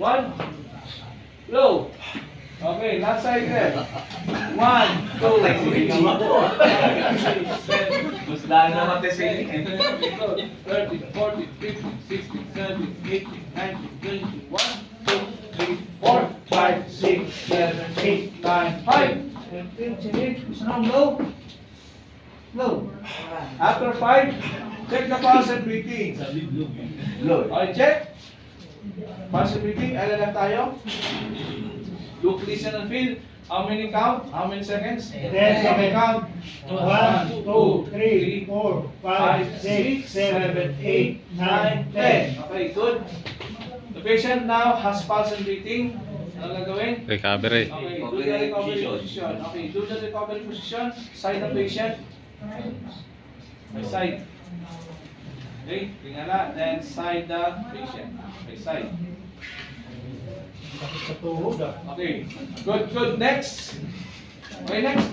1. Low. Okay, last side there. 1, 2, 3, 4, 5, 6, 7, Mas daan naman kasi eh. 30, 40, 50, 60, 70, 80, 90, 20, 1, 2, 3, 4, 5, 6, 7, 8, 9, 5. Is now low. Low. After 5, check the pulse and breathing. Load. Okay, check. Pulse and breathing, ala lang tayo. Look, listen and feel. How many count? How many seconds? 10 Okay, seconds. count. 1, 2, 3, 4, 5, 6, 7, 8, 9, 10. Okay, good. The patient now has pulse and breathing. Ano gagawin? Recovery. Okay, do the recovery position. Okay, do the recovery position. Side the patient. By side. Okay, tingala. Then side the patient. By side. Sa tuhod ah. Okay, good, good. Next. Okay, next.